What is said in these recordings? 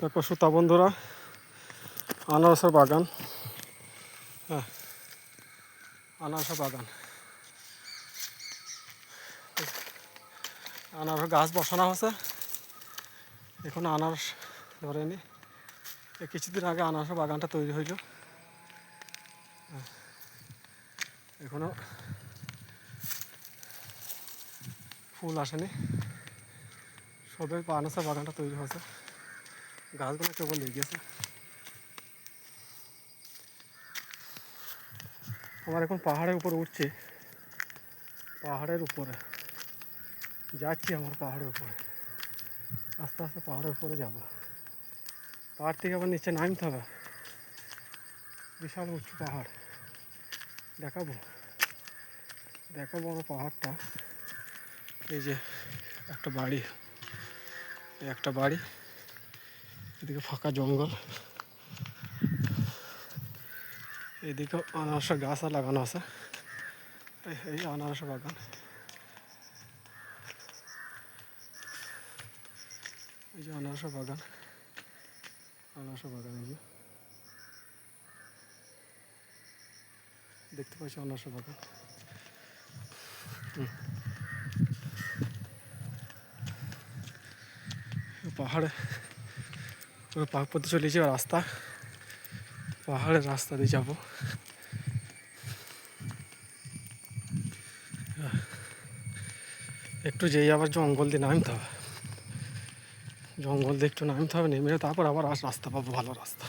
দেখো শ্রোতা বন্ধুরা, আনারসের বাগান। হ্যাঁ, আনারসের বাগান, আনারস গাছ বসানো হয়েছে। এখন আনারস ধরেনি, কিছুদিন আগে আনারসের বাগানটা তৈরি হইল। এখনো ফুল আসেনি, সবে আনারসের বাগানটা তৈরি হয়েছে। গাছগুলো কেবল লেগেছে। আমার এখন পাহাড়ের উপরে উঠছে, পাহাড়ের উপরে যাচ্ছি। আমার পাহাড়ের উপরে আস্তে আস্তে পাহাড়ের উপরে যাব। পাহাড় থেকে আবার নিচে নামতে হবে। বিশাল উঁচু পাহাড়, দেখাবো আমার পাহাড়টা। এই যে একটা বাড়ি, এদিকে ফাঁকা জঙ্গল, এইদিকে আনারসের গাছ লাগানো আছে। এই আনারসের বাগান, এই যে আনারসের বাগান, এই যে দেখতে পাচ্ছি আনারসের বাগান। পাহাড়ে পাহাড় পথে চলেছি, রাস্তা, পাহাড়ের রাস্তা দিয়ে যাবো। একটু যেই আবার জঙ্গল দিয়ে নামতে হবে, নেমে তারপর আবার রাস্তা পাবো, ভালো রাস্তা।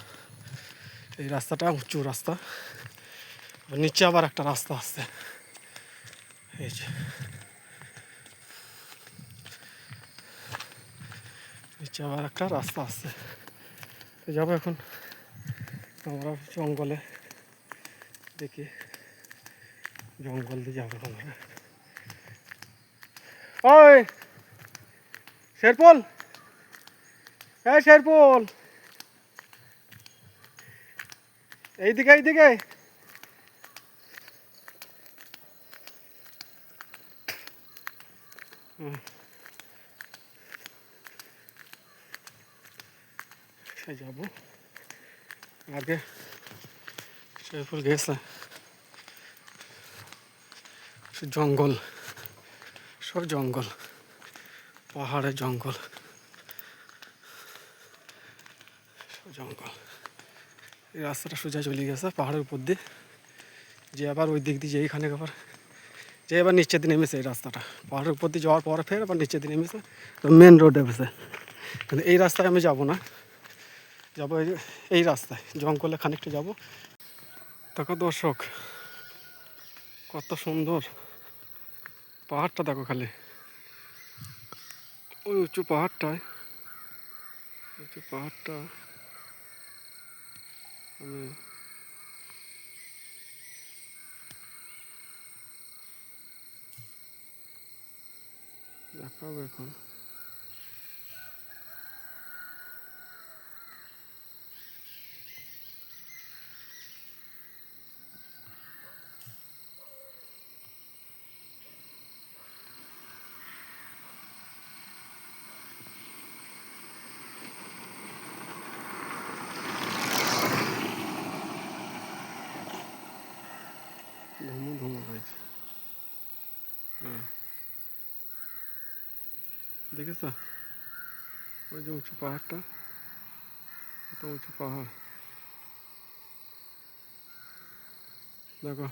এই রাস্তাটা উঁচু রাস্তা, নিচে আবার একটা রাস্তা আসছে। এই যে নিচে আবার একটা রাস্তা আসছে, যাবো এখন আমরা জঙ্গলে। দেখি জঙ্গল দিয়ে যাবো আমরা। ওই শেরপল, শেরপল, এইদিকে যাবো। আগে শেরপুর গেছে, জঙ্গল, সব জঙ্গল, পাহাড়ের জঙ্গল, এই রাস্তাটা সোজা চলে গেছে পাহাড়ের উপর দিয়ে, যে আবার ওই দিক দিয়ে যেইখানে আবার যে এবার নিচের দিকে নেমেছে। এই রাস্তাটা পাহাড়ের উপর দিয়ে যাওয়ার পরে ফের আবার নিচের দিকে নেমেছে, মেন রোড নেমেছে। কিন্তু এই রাস্তায় আমি যাব না, যাবো এই রাস্তায়, জঙ্গলে খানিকটা যাব। দেখো দর্শক, কত সুন্দর পাহাড়টা, দেখো খালি ওই উঁচু পাহাড়টা আমি দেখাবো এখন। ধুমো হয়েছে, দেখেছ ওই যে উঁচু পাহাড়টা, এত উঁচু পাহাড়, দেখো।